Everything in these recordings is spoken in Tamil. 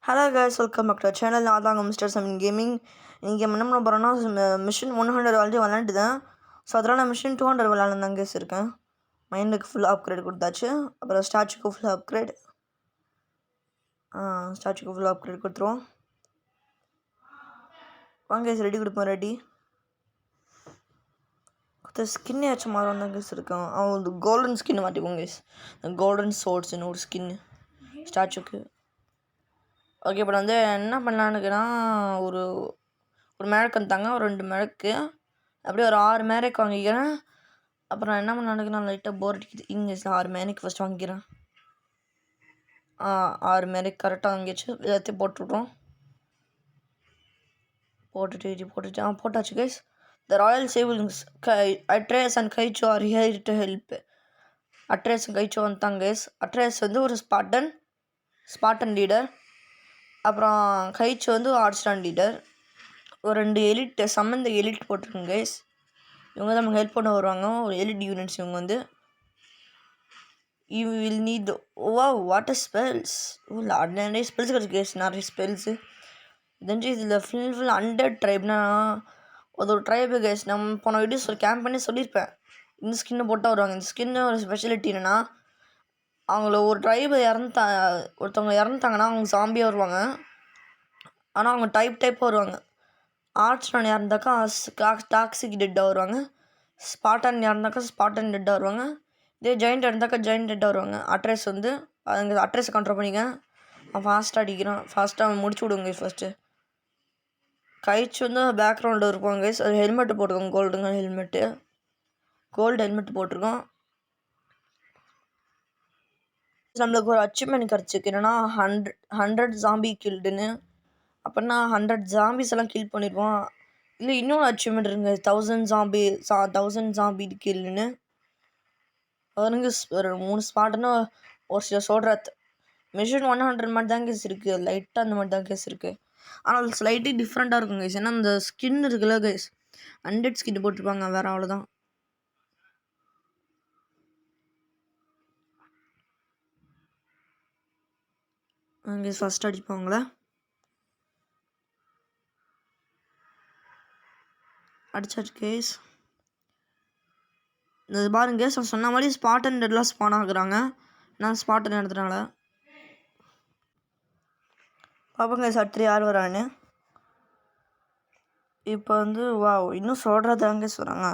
Hello guys, welcome back to our channel. நான் தாங்க மிஸ்டர் சமின் கேமிங். இன்றைக்கி என்ன பண்ண போகிறோன்னா மிஷின் 100 ஆல்ரெடி விளாண்டுதான். ஸோ அதனால் நான் மிஷின் 200 விளாட்லாம் கேஸ் இருக்கேன். மைண்டுக்கு ஃபுல் அப்கிரேட் கொடுத்தாச்சு. அப்புறம் ஸ்டாச்சுக்கு ஃபுல் அப்கிரேட் கொடுத்துருவோம். வாங்க கேஸ் ரெடி கொடுப்போம். ரெடி ஸ்கின் ஏச்சும் மாறும் தான் கேஸ் இருக்கேன். அவன் கோல்டன் ஸ்கின் மாட்டிப்போம் கேஸ். கோல்டன் சோர்ட்ஸ்னு ஒரு ஸ்கின்னு ஸ்டாச்சுக்கு. ஓகே, இப்போ வந்து என்ன பண்ணலான்னுக்குன்னா ஒரு மேரக் வந்துட்டாங்க, ஒரு 2 மேரக்கு, அப்படியே ஒரு 6 மேரக் வாங்கிக்கிறேன். அப்புறம் நான் என்ன பண்ணலான்னுக்கு நான் லைட்டாக போர் அடிக்குது. இங்கே 6 மேரக் ஃபஸ்ட் வாங்கிக்கிறேன். 6 மேரக் கரெக்டாக வாங்கிடுச்சு. எல்லாத்தையும் போட்டுவிட்டோம். போட்டாச்சு கைஸ். த ராயல் சேவிங்ஸ் அட்ரேஸ் அண்ட் கைச்சோ ஆர் ஹியர் டு ஹெல்ப். அட்ரேஸ் அண்ட் கைச்சோ வந்துட்டாங்க கைஸ். அட்ரேஸ் வந்து ஒரு ஸ்பாட்டன் லீடர். அப்புறம் கைச்சு வந்து ஆர்ட்ஸ்டான் லீடர். ஒரு 2 எலிட் சம்மந்த எலிட் போட்டிருக்குங்க கைஸ். இவங்க தான் நமக்கு ஹெல்ப் பண்ண வருவாங்க. ஒரு எலிட் யூனிட்ஸ் இவங்க வந்து. You will NEET water spells. நிறைய ஸ்பெல்ஸ் கிடச்சி கைஸ். நிறைய ஸ்பெல்ஸு தெரிஞ்சு இதில் ஃபுல் 100 ட்ரைப்னா அது ஒரு ட்ரைபு கைஸ். நம்ம போன வீடியோஸ் ஒரு கேம்ப் பண்ணி சொல்லியிருப்பேன். இந்த ஸ்கின்னு போட்டால் வருவாங்க. இந்த ஸ்கின்னு ஒரு ஸ்பெஷாலிட்டி என்னென்னா, அவங்கள ஒரு ட்ரைபு ஒருத்தவங்க இறந்துட்டாங்கன்னா அவங்க ஜாம்பியாக வருவாங்க. ஆனால் அவங்க டைப்பாக வருவாங்க. ஆர்ட்ஸ்டான் இறந்தாக்கா டாக்ஸிக் டெட்டாக வருவாங்க. ஸ்பாட்டன் இறந்தாக்கா ஸ்பாட்டன் டெட்டாக வருவாங்க. இதே ஜெயிண்ட் இருந்தாக்கா ஜெயிண்ட் டெட்டாக வருவாங்க. அட்ரஸ் வந்து அங்கே அட்ரஸை கண்ட்ரோல் பண்ணிக்க. அவன் ஃபாஸ்ட்டாக அடிக்கிறான். ஃபாஸ்ட்டாக முடிச்சு விடுங்க ஃபஸ்ட்டு. கைச்சு வந்து பேக்ரவுண்டில் இருப்பாங்க கைஸ். அது ஹெல்மெட்டு போட்டிருக்கோம். கோல்டு ஹெல்மெட் போட்டிருக்கோம். நம்மளுக்கு ஒரு அச்சீவ்மெண்ட் கிடச்சிருக்கு. என்னென்னா 100 ஜாம்பி கில்டுன்னு. அப்படின்னா 100 ஜாம்பிஸ் எல்லாம் கில் பண்ணிடுவோம். இல்லை இன்னொரு அச்சீவ்மெண்ட் இருக்குங்க, 1000 ஜாம்பி கில்லுன்னு. அதுங்க ஒரு 3 ஸ்பாட்டுன்னு ஒரு சில சொல்கிறது. மிஷின் 100 மாதிரி தான் கேஸ் இருக்குது. லைட்டாக அந்த மாதிரி தான் கேஸ் இருக்குது. ஆனால் அது ஸ்லைட்லி டிஃப்ரெண்ட்டாக இருக்கும் கைஸ். ஏன்னா அந்த ஸ்கின் இருக்குல்ல கைஸ், 100 ஸ்கின் போட்டிருப்பாங்க. வேறு அவ்வளோதான். அங்கே ஃபஸ்ட் அடிப்பாங்களே, அடிச்சாச்சு கேஸ். இது பாருங்க கேஸ், நான் சொன்ன மாதிரி ஸ்பாட்டன் டெட்லாம் ஸ்பான் ஆகுறாங்க. நான் ஸ்பாட்டன் எடுத்துனால பார்ப்போங்க கேஸ் அடுத்து யார் வரான்னு. இப்போ வந்து இன்னும் சொல்கிறதாங்க சொல்கிறாங்க.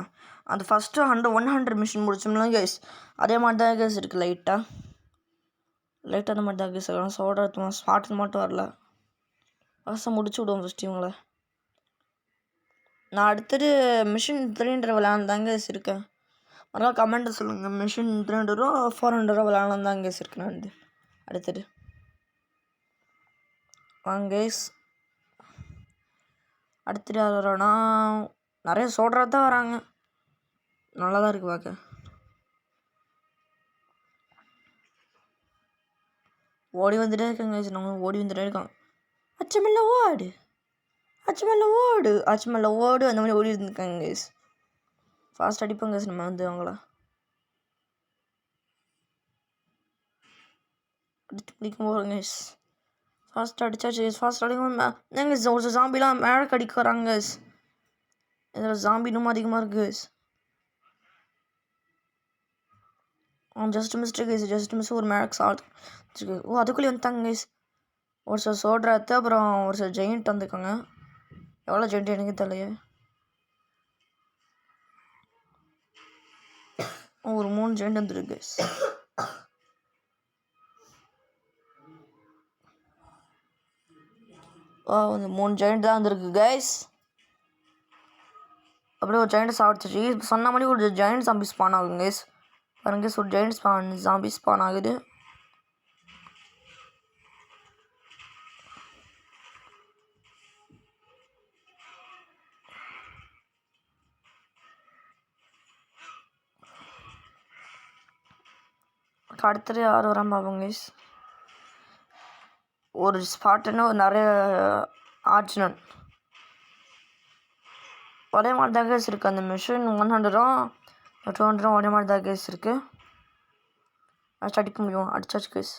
அந்த ஃபஸ்ட்டு 100 மிஷின் முடிச்சோம்லாம் கேஸ் அதே மாதிரி தான் கேஸ் இருக்குது. லைட்டாக அந்த மாதிரி தான் கேஸ் இருக்கலாம். சொல்கிறது ஸ்பாட்டன் மட்டும் வரல. ஃபஸ்ட்டு முடிச்சு விடுவோம் ஃபஸ்ட்டு இவங்கள. நான் அடுத்தது மிஷின் 300 விளையாண்டு கேஸ் இருக்கேன். மறுபடியும் கமெண்ட்டை சொல்லுங்கள். மிஷின் 300 400 விளையாடலாம் தான் கேஸ் இருக்கு. நான் அடுத்தது வாங்க கேஸ். அடுத்தது யார் வரோன்னா நிறைய சொல்கிறது தான் வராங்க. நல்லா தான் இருக்குது பார்க்க. ஓடி வந்துட்டே இருக்காங்க கேஸ். நம்ம ஓடி வந்துட்டே இருக்காங்க. அச்சமில்ல ஓடு அந்த மாதிரி ஓடி இருந்துருக்காங்க கேஸ். ஃபாஸ்ட் அடிப்பாங்க கேஸ். நம்ம வந்து அவங்கள அடித்து பிடிக்க போகிறோம் கேஸ். ஃபாஸ்ட் அடித்தாச்சு கேஸ். ஃபாஸ்ட் அடிக்கும் ஒரு ஜாம்பிலாம் மேலே கடிக்க வராங்க கேஸ். இதில் ஜாம்பி இன்னும் அதிகமாக இருக்குது கேஸ். ஜஸ்ட் மிஸ் ஒரு மேரக் சால்ட். அதுக்குள்ளேயே வந்துட்டாங்க கேஸ். ஒரு சில சோட்ராத்து, அப்புறம் ஒரு சில ஜெயிண்ட் வந்துருக்காங்க. எவ்வளோ ஜெயிண்ட் எனக்கு தெரியலையே. ஒரு 3 ஜெயிண்ட் வந்துருக்கு கேஸ். அந்த 3 ஜெயிண்ட் தான் வந்துருக்கு கைஸ். அப்படியே ஒரு ஜெயிண்ட் சாப்பிடுச்சு. சொன்ன மாதிரி ஒரு ஜெயிண்ட் ஜாம்பி ஸ்பான் ஆகுங்க கைஸ். பாருங்க கைஸ், ஒரு ஜெயிண்ட் ஜாம்பி ஸ்பான் ஆகுது. அடுத்தது யார் வராமல் பார்ப்போங்க கைஸ். ஒரு ஸ்பாட்டுன்னு ஒரு நிறைய ஆர்ஜினன் ஒரே மாதிரி தான் கேஸ் இருக்குது. அந்த மிஷின் 100 200 ஒரே மாதிரி தான் கேஸ் இருக்குது. அடிக்க முடியும். அடிச்சாச்சு கேஸ்.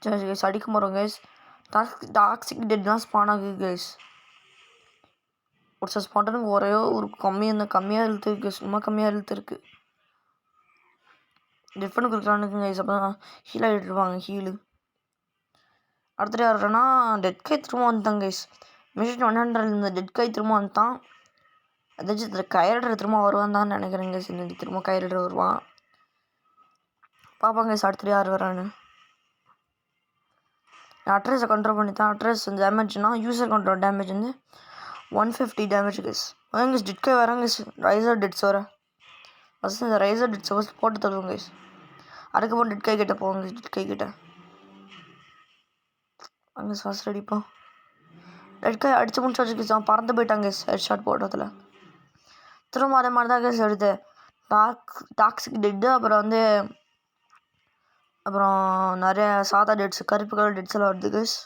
சரி கைஸ் அடிக்க போகிறோம் கைஸ். டாக்ஸிக் டெட்லாம் ஸ்பான் ஆகுது கைஸ். ஒரு ஸ்பாட்டனுக்கு ஒரே ஒரு கம்மியாக இழுத்து இருக்குது, சும்மா கம்மியாக இழுத்து இருக்குது. டிஃபன் கொடுக்குறானுங்க கைஸ். அப்போ தான் ஹீல் ஆகிட்டு இருப்பாங்க ஹீலு. அடுத்தது யாருன்னா டெட் கை திரும்ப வந்துட்டான் கைஸ். மிஷின் 100 இந்த டெட் கை திரும்ப வந்துட்டான். அதாச்சும் கைரடர் திரும்ப வருவான் தான் நினைக்கிறேன் கைஸ். இந்த திரும்ப கைரடர் வருவான். பார்ப்பாங்க கைஸ் அடுத்தது யார் வரான்னு. அட்ரஸை கண்ட்ரோல் பண்ணி தான் அட்ரஸ் டேமேஜ்னா யூசர் கண்ட்ரோல் டேமேஜ் வந்து 150 டேமேஜ் கைஸ். அதான் கைஸ் டெட் கை வராங்க கைஸ். ரைசர் டெட்ஸ் வர ஃபஸ்ட்டு இந்த ரைசர் டெட்ஸை ஃபஸ்ட் போட்டு தருவோம் கைஸ். அதுக்கப்புறம் டெட் கை கிட்ட போவாங்க கைஸ். டெட் கை கிட்ட அங்கே ஃபஸ்ட் அடிப்போம். ரெட் கை அடித்து முடிச்சு வச்சுக்கிச்சு. பறந்து போயிட்டாங்க ஹெட் ஷாட் போட்டதில். திரும்ப அதே மாதிரி தான் கேஸ் எடுத்து டாக்ஸிக் டெட்டு அப்புறம் நிறைய சாதா டெட்ஸ் கருப்பு கலர் டெட்ஸ் எல்லாம் வருது கேஸ்.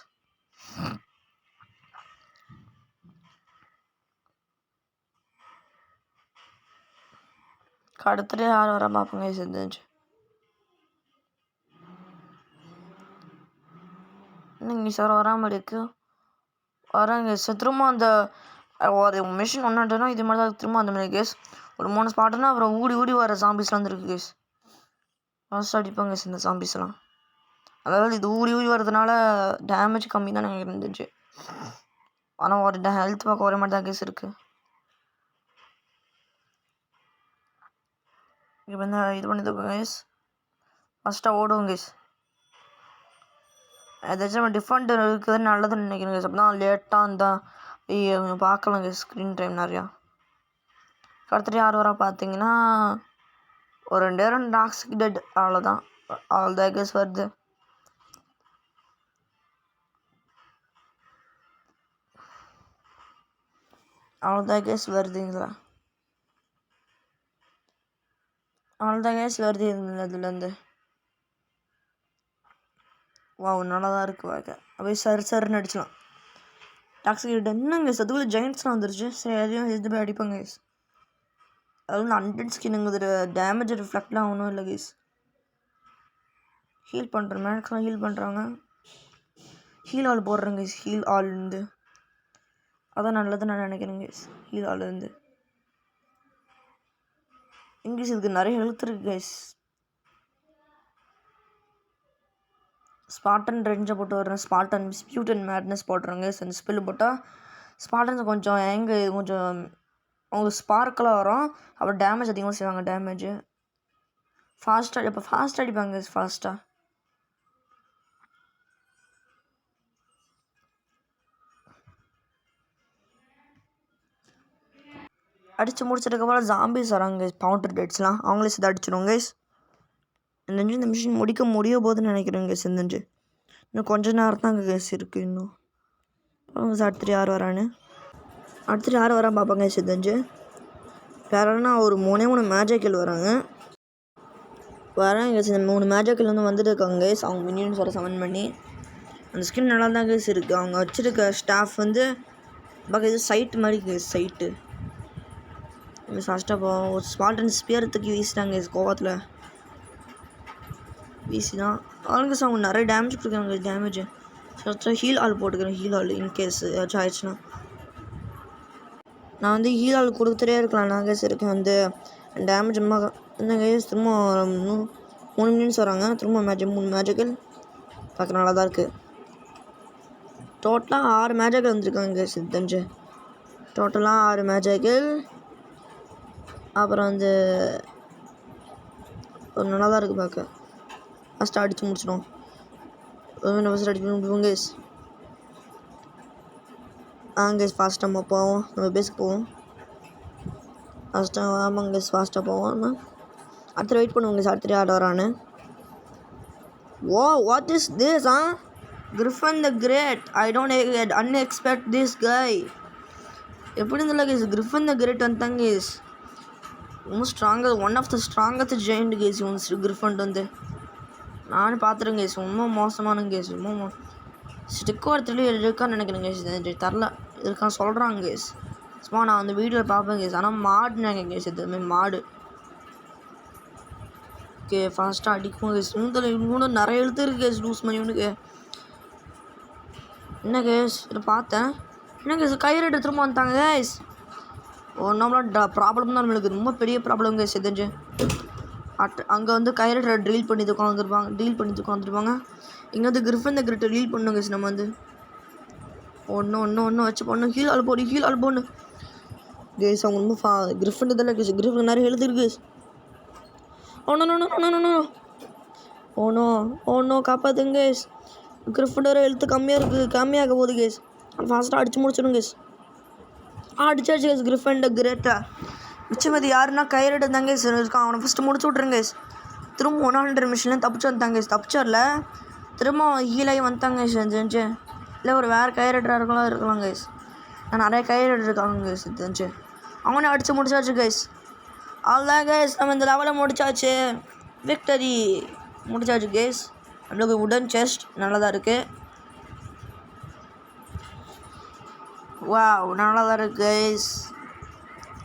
அடுத்துட்டு யார் வர பார்ப்போங்க கேஸ். இருந்துச்சு இன்னைக்கு சார் வராமல் இருக்கு வராங்க சார். திரும்ப அந்த ஒரு மிஷின் ஒன்றுனா இது மாதிரி தான் திரும்ப அந்த மாதிரி கேஸ். ஒரு 3 ஸ்பாட்டுனா அப்புறம் ஊடி வர ஜாம்பிஸ்லாம் வந்துருக்கு கேஸ். ஃபஸ்ட் அடிப்பாங்க கேஸ் இந்த ஜாம்பிஸ்லாம். அதாவது இது ஊடி வரதுனால டேமேஜ் கம்மி தான் எனக்கு இருந்துச்சு. ஆனால் ஒரு ஹெல்த் பார்க்க ஒரே மாதிரி தான் கேஸ் இருக்குது. இப்போ இந்த இது பண்ணிட்டு கேஸ் ஃபஸ்ட்டாக ஓடுவோம் கேஸ். ஏதாச்சும் டிஃப்ரெண்ட் இருக்குது நல்லதுன்னு நினைக்கிறேன் கேஸ். அப்போ தான் லேட்டாக இருந்தால் பார்க்கலாம் கேஸ் ஸ்க்ரீன் டைம் நிறையா. அடுத்துட்டு யார் வர பார்த்தீங்கன்னா ஒரு 2 டாக்ஸிக் டெட் அவ்வளோதான். அவ்வளோதான் கேஸ் வருது. அவ்வளோதான் கேஸ் வருதுங்களா? அவ்வளோதான் கேஸ் வருது இதுலேருந்து. வா நல்லா தான் இருக்குது பார்க்க. அப்படியே சருன்னு அடிச்சிடலாம். டாக்ஸிக் டெட் என்னங்க அதுக்குள்ளே ஜெயின்ட்ஸ்லாம் வந்துருச்சு. சரி அதையும் இது போய் அடிப்பாங்க கேஸ். அது வந்து 100 ஸ்கின்னுங்க டேமேஜ் ரிஃப்ளெக்ட்லாம் ஒன்றும் இல்லை கேஸ். ஹீல் பண்ணுறேன் மேக்ஸ்லாம் ஹீல் பண்ணுறாங்க. ஹீல் ஆல் போடுறேங்க கேஸ். ஹீல் ஆல் இருந்து அதான் நல்லதுன்னு நான் நினைக்கிறேன் கேஸ். ஹீல் ஆல் இருந்து இங்கிலீஷ் இதுக்கு நிறைய ஹெல்த் இருக்குது கேஸ். ஸ்பாட்டன் ரேஞ்சை போட்டு வர்றேன். ஸ்பாட்டன் மிஸ்பியூட் அண்ட் மேட்னஸ் போட்டுறேங்க கேஸ். அந்த ஸ்பெல்லு போட்டால் ஸ்பாட்டன்ஸ் கொஞ்சம் கொஞ்சம் அவங்க ஸ்பார்க்கெலாம் வரும். அப்புறம் டேமேஜ் அதிகமாக செய்வாங்க. டேமேஜ் ஃபாஸ்ட்டாக இப்போ ஃபாஸ்ட்டாக அடிப்பாங்க கேஸ். ஃபாஸ்ட்டாக அடித்து முடிச்சதுக்கப்புறம் ஜாம்பிஸ் வராங்க கேஸ். பவுண்டர் டெட்ஸ்லாம் அவங்களே சேர்த்து அடிச்சிடுவோம் கேஸ். இந்த மிஷின் முடிக்க முடிய போதுன்னு நினைக்கிறேன் கேஸ். இன்னும் கொஞ்ச நேரம் தான் கேஸ் இருக்குது. இன்னும் அவங்க அடுத்துட்டு யார் வரான்னு அடுத்துட்டு யார் வரா பார்ப்பாங்க கேஸ். யாருன்னா ஒரு 3 மேஜிக்கல் வராங்க கேஸ். இந்த 3 மேஜிக்கல் வந்து வந்துட்டு இருக்காங்க கேஸ். அவங்க மினியன்ஸ் வர சமன் பண்ணி அந்த ஸ்கின் நல்லா தான் கேஸ் இருக்குது. அவங்க வச்சுருக்க ஸ்டாஃப் வந்து பார்க்க இது சைட்டு மாதிரி கேஸ். சைட்டு ஃபாஸ்ட்டாக போவோம். ஒரு ஸ்பால்டன் ஸ்பியரத்துக்கு வீசிட்டாங்க கேஸ். கோவத்தில் வீசி தான் அவங்க அவங்க நிறைய டேமேஜ் கொடுக்குறாங்க. டேமேஜ் ஹீல் ஆள் போட்டுக்கிறேன். ஹீல் ஆள் இன்கேஸ் ஏதாச்சும் ஆயிடுச்சுன்னா நான் வந்து ஹீல் ஆள் கொடுத்துட்டே இருக்கலாம். நான் கேஸ் இருக்கேன் வந்து டேமேஜ் இந்த கேஸ். திரும்ப 3 மினிட்ஸ் வராங்க. திரும்ப 3 மேஜிக்கல் பார்க்க நல்லா தான் இருக்குது. டோட்டலாக 6 மேஜிக்கல் வந்துருக்காங்க கேஸ். டோட்டலாக 6 மேஜிக்கல். அப்புறம் வந்து ஒரு நல்லா தான் இருக்குது பார்க்க. ஃபஸ்ட்டு அடித்து முடிச்சிடும். ஃபஸ்ட்டு அடிச்சு முடிப்போம் கேஸ். கேஸ் ஃபாஸ்ட்டாக நம்ம போவோம். நம்ம பேஸுக்கு போவோம். ஃபஸ்ட்டாக ஆமாங்க கேஸ் ஃபாஸ்ட்டாக போவோம். அடுத்து வெயிட் பண்ணுவோம் கேஸ். அடுத்து ஆட வரான்னு. Oh what is this Griffin the great. I don't unexpect this guy. எப்படி இருந்தாலும் கேஸ் கிரிஃபன் த கிரேட் வந்துட்டாங்க கேஸ். ரொம்ப ஸ்ட்ராங்காக one of the strongest giant guys. Griffin வந்து நானும் பார்த்துருங்க கேஸ். ரொம்ப மோசமான கேஸ். ரொம்ப ஸ்டிக் ஒருத்தர் இருக்கான்னு நினைக்கிறேன் கேஸ். தரல இருக்கான்னு சொல்கிறாங்க கேஸ். சும்மா நான் அந்த வீடியோவில் பார்ப்பேன் கேஸ். ஆனால் மாடு நினைக்கிறேன் கேஸ். எதுவுமே மாடு ஓகே ஃபாஸ்ட்டாக அடிக்கும் கேஸ். இன்னும் நிறைய எழுத்து இருக்குது கேஸ் லூஸ் பண்ணி இவனுக்கு. என்ன கேஸ் இதை பார்த்தேன். என்ன கேஸ் கயிறு எடுத்து திரும்ப வந்துட்டாங்க கேஸ். நம்மளோட ப்ராப்ளம் தான் நம்மளுக்கு ரொம்ப பெரிய ப்ராப்ளம் கேஸ் தெரிஞ்சு. அங்கே வந்து கயிறு ட்ரில் பண்ணி உட்காந்துருப்பாங்க. இங்கே வந்து கிரிஃபன் த கிரிட்டை டீல் பண்ணணும் கேஸ். நம்ம வந்து ஒன்று வச்சு பண்ணணும். ஹீல் ஆல்போன்னு கேஸ். அவங்க ரொம்ப கிரிஃபன் இதெல்லாம் கேஸ். கிரிஃபன் நிறைய எழுதிருக்கு கேஸ். ஓனோ காப்பாற்றுங்க கேஸ். கிரிஃபண்டோட எழுத்து கம்மியாக போகுது கேஸ். ஃபாஸ்ட்டாக அடித்து முடிச்சிடும் கேஸ். அடிச்சாச்சு கேஸ். கிரிஃபன் த கிரேட்டா மிச்சமதி யாருன்னா கயிறு இருந்தாங்க கேஸ் இருக்கான். அவனை ஃபஸ்ட்டு முடிச்சு விட்ருங்க கேஸ். திரும்ப 100 மிஷின்லேருந்து தப்பிச்சு வந்தாங்க கேஸ். தப்பிச்சரில் திரும்ப ஹீலாகி வந்தாங்க கேஸ். தெரிஞ்சு இல்லை ஒரு வேறு கயிறு இருக்கலாம் கேஸ். நான் நிறைய கயிறு இருக்காங்க கேஸ். தெரிஞ்சு அவனே அடித்து முடிச்சாச்சு கேஸ். அவ்வளோதான் கேஸ். நம்ம இந்த லெவலை முடிச்சாச்சு. விக்டரி முடிச்சாச்சு கேஸ். நம்மளுக்கு உடன் செஸ்ட் நல்லதாக இருக்குது. நல்லா தான் இருக்குது கேஸ்.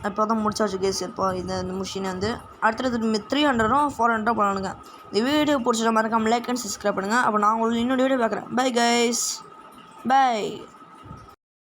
இப்போ தான் முடிச்சாச்சு கேஸ். இப்போ இந்த மிஷின் வந்து அடுத்தது 300 400 பண்ணணுங்க. இந்த வீடியோ பிடிச்சிட்ட மறக்காம லைக் அண்ட் சப்ஸ்கிரைப் பண்ணுங்கள். அப்போ நான் உங்களுக்கு இன்னொரு வீடியோ பார்க்குறேன். Bye guys. பை.